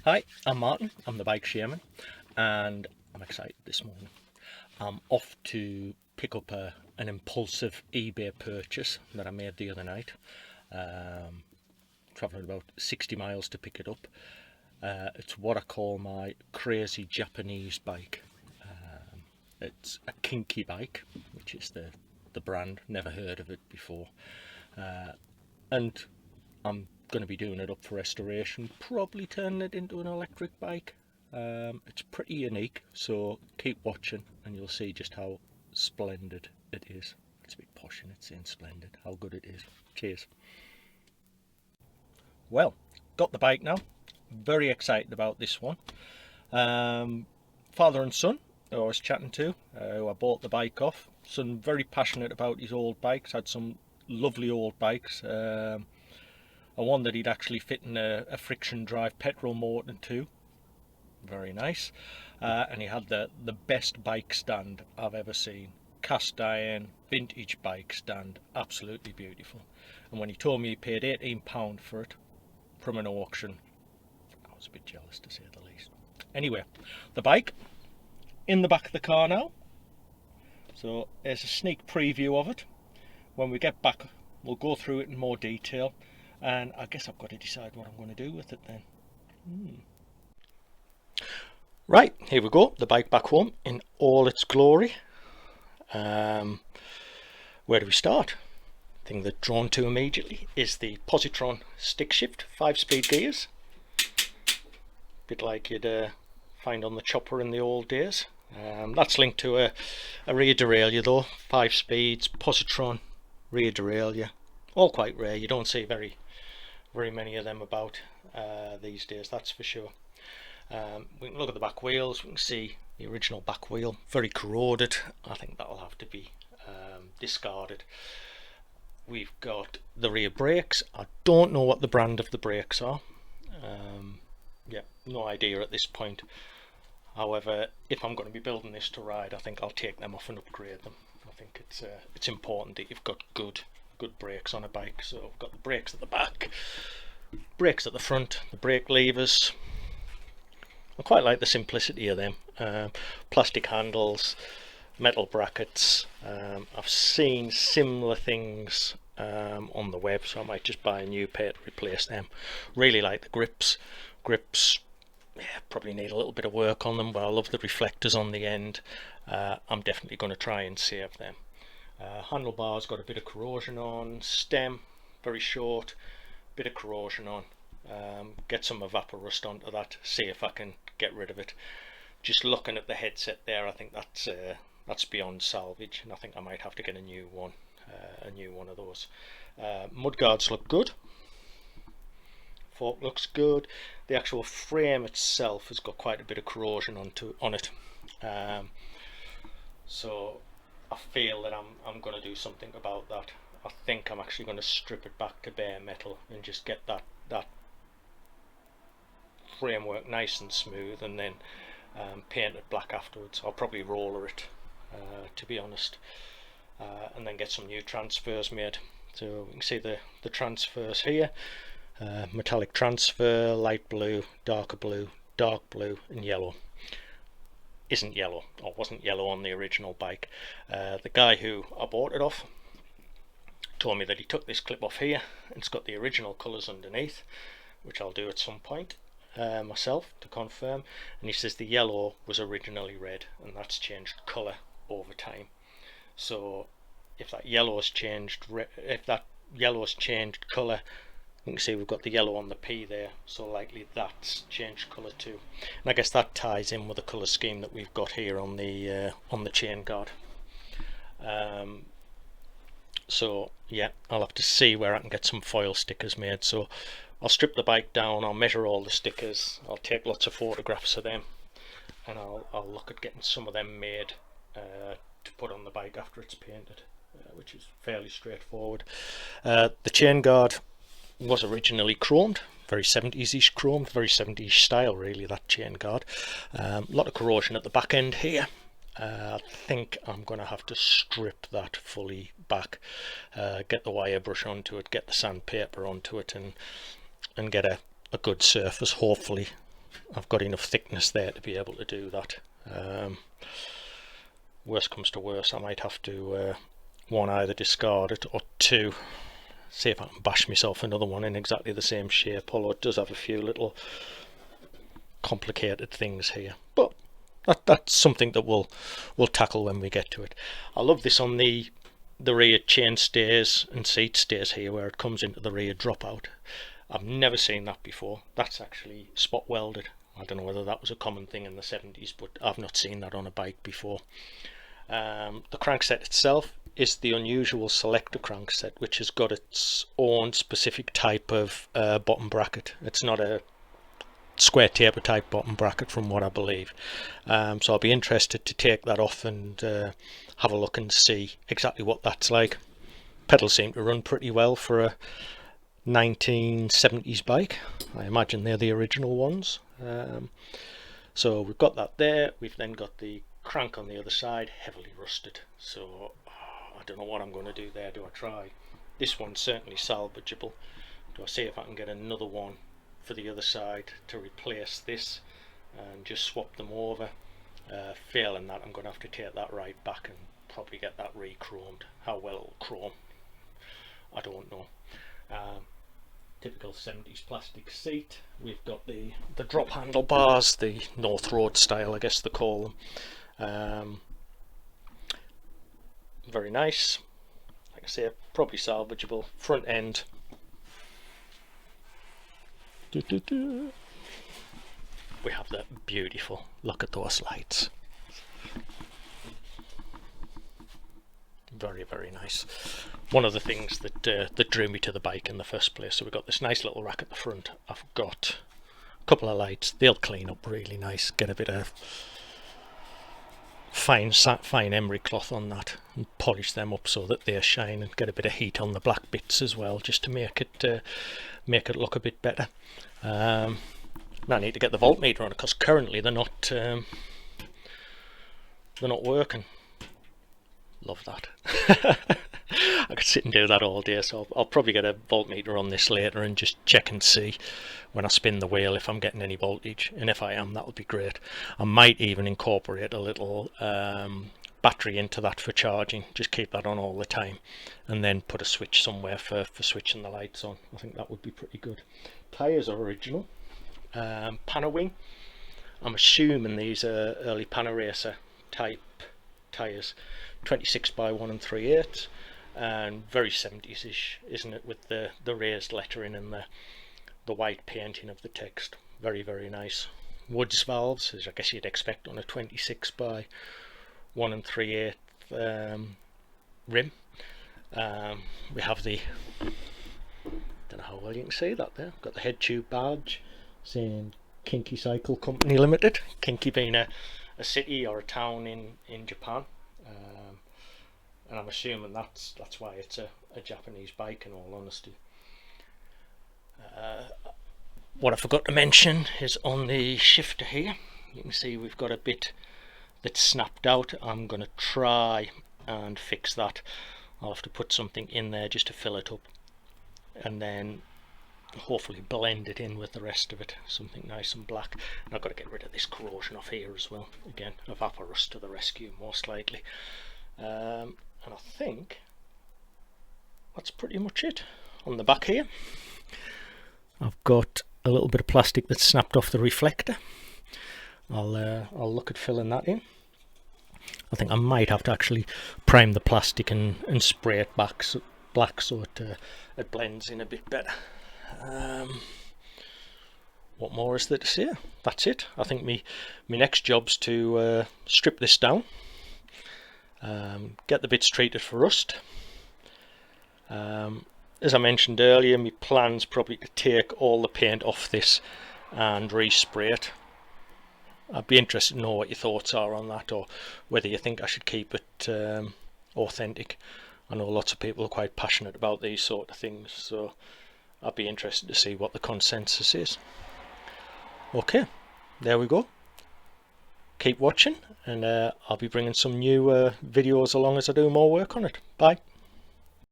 Hi, I'm Martin. I'm the bike shaman, and I'm excited this morning. I'm off to pick up an impulsive eBay purchase that I made the other night. Travelling about 60 miles to pick it up. It's what I call my crazy Japanese bike. It's a Kinky bike, which is the brand. Never heard of it before, and I'm going to be doing it up for restoration, probably turning it into an electric bike. It's pretty unique, so keep watching and you'll see just how splendid it is. It's a bit posh in it saying splendid, how good it is. Cheers. Well, got the bike now. Very excited about this one. Father and son, who I was chatting to, who I bought the bike off. Son very passionate about his old bikes, had some lovely old bikes. A one that he'd actually fit in a friction drive petrol motor too. Very nice. And he had the best bike stand I've ever seen. Cast iron, vintage bike stand, absolutely beautiful. And when he told me he paid £18 for it from an auction, I was a bit jealous to say the least. Anyway, the bike in the back of the car now. So there's a sneak preview of it. When we get back, we'll go through it in more detail. And I guess I've got to decide what I'm going to do with it then. Right, here we go, the bike back home in all its glory. Where do we start? The thing that's drawn to immediately is the Positron stick shift 5-speed gears. Bit like you'd find on the chopper in the old days. That's linked to a rear derailleur though, 5 speeds, Positron rear derailleur. All quite rare, you don't see very many of them about these days, that's for sure. We can look at the back wheels, we can see the original back wheel, very corroded. I think that'll have to be discarded. We've got the rear brakes. I don't know what the brand of the brakes are. Yeah, no idea at this point. However, if I'm going to be building this to ride, I think I'll take them off and upgrade them. I think it's important that you've got good brakes on a bike. So I've got the brakes at the back, brakes at the front, the brake levers. I quite like the simplicity of them. Plastic handles, metal brackets. I've seen similar things on the web, so I might just buy a new pair to replace them. Really like the grips. Yeah, probably need a little bit of work on them, but I love the reflectors on the end. I'm definitely going to try and save them. Handlebars got a bit of corrosion on. Stem, very short, bit of corrosion on. Get some evapor rust onto that, see if I can get rid of it. Just looking at the headset there, I think that's beyond salvage, and I think I might have to get a new one of those. Mudguards look good. Fork looks good. The actual frame itself has got quite a bit of corrosion on it. So I feel that I'm going to do something about that. I think I'm actually going to strip it back to bare metal and just get that framework nice and smooth, and then paint it black afterwards. I'll probably roller it, to be honest, and then get some new transfers made. So we can see the transfers here. Metallic transfer, light blue, dark blue, and yellow. Isn't yellow, or wasn't yellow on the original bike. The guy who I bought it off told me that he took this clip off here and it's got the original colours underneath, which I'll do at some point myself to confirm. And he says the yellow was originally red and that's changed colour over time. So if that yellow's changed colour, you can see we've got the yellow on the P there, so likely that's changed colour too. And I guess that ties in with the colour scheme that we've got here on the chain guard. So yeah, I'll have to see where I can get some foil stickers made. So I'll strip the bike down, I'll measure all the stickers, I'll take lots of photographs of them, and I'll look at getting some of them made to put on the bike after it's painted, which is fairly straightforward. The chain guard was originally chromed, very 70s-ish chromed, very 70s style really, that chain guard. A lot of corrosion at the back end here. I think I'm going to have to strip that fully back, get the wire brush onto it, get the sandpaper onto it, and get a good surface, hopefully I've got enough thickness there to be able to do that. Worst comes to worst, I might have to one, either discard it, or two, see if I can bash myself another one in exactly the same shape, although it does have a few little complicated things here, but that's something that we'll tackle when we get to it. I love this on the rear chain stays and seat stays here, where it comes into the rear dropout. I've never seen that before. That's actually spot welded. I don't know whether that was a common thing in the 70s, but I've not seen that on a bike before. The crankset itself is the unusual selector crankset, which has got its own specific type of bottom bracket. It's not a square taper type bottom bracket, from what I believe. So I'll be interested to take that off and have a look and see exactly what that's like. Pedals seem to run pretty well for a 1970s bike. I imagine they're the original ones. So we've got that there. We've then got the crank on the other side, heavily rusted. So I don't know what I'm going to do there. Do I try? This one's certainly salvageable. Do I see if I can get another one for the other side to replace this and just swap them over? Failing that, I'm going to have to take that right back and probably get that re-chromed. How well it'll chrome, I don't know. Typical 70s plastic seat. We've got the drop handlebars, the North Road style, I guess they call them. Very nice. Like I say, probably salvageable. Front end. We have that beautiful, look at those lights. Very, very nice. One of the things that drew me to the bike in the first place. So we've got this nice little rack at the front. I've got a couple of lights. They'll clean up really nice. Get a bit of fine emery cloth on that and polish them up so that they shine, and get a bit of heat on the black bits as well, just to make it look a bit better. Now I need to get the voltmeter on it, because currently they're not working. Love that. I could sit and do that all day, so I'll probably get a voltmeter on this later and just check and see when I spin the wheel if I'm getting any voltage, and if I am, that would be great. I might even incorporate a little battery into that for charging, just keep that on all the time, and then put a switch somewhere for switching the lights on. I think that would be pretty good. Tyres are original. Panawing, I'm assuming these are early Panaracer type tyres, 26 by 1 3/8, and very 70s-ish, isn't it, with the raised lettering and the white painting of the text. Very, very nice. Woods valves, as I guess you'd expect on a 26 by 1 3/8 rim. We have the, don't know how well you can see that there, got the head tube badge saying Kinki Cycle Company Limited. Kinki being a city or a town in Japan, and I'm assuming that's why it's a Japanese bike, in all honesty. What I forgot to mention is on the shifter here, you can see we've got a bit that's snapped out. I'm going to try and fix that. I'll have to put something in there just to fill it up, and then hopefully blend it in with the rest of it, something nice and black. And I've got to get rid of this corrosion off here as well. Again, Evaporust to the rescue, most likely. And I think that's pretty much it. On the back here, I've got a little bit of plastic that's snapped off the reflector. I'll look at filling that in. I think I might have to actually prime the plastic and spray it back black so it blends in a bit better. What more is there to say? That's it. I think my next job's to strip this down, get the bits treated for rust. As I mentioned earlier, my plan's probably to take all the paint off this and respray it. I'd be interested to know what your thoughts are on that, or whether you think I should keep it authentic. I know lots of people are quite passionate about these sort of things, so I'd be interested to see what the consensus is. Okay, there we go. Keep watching, and I'll be bringing some new videos along as I do more work on it. Bye.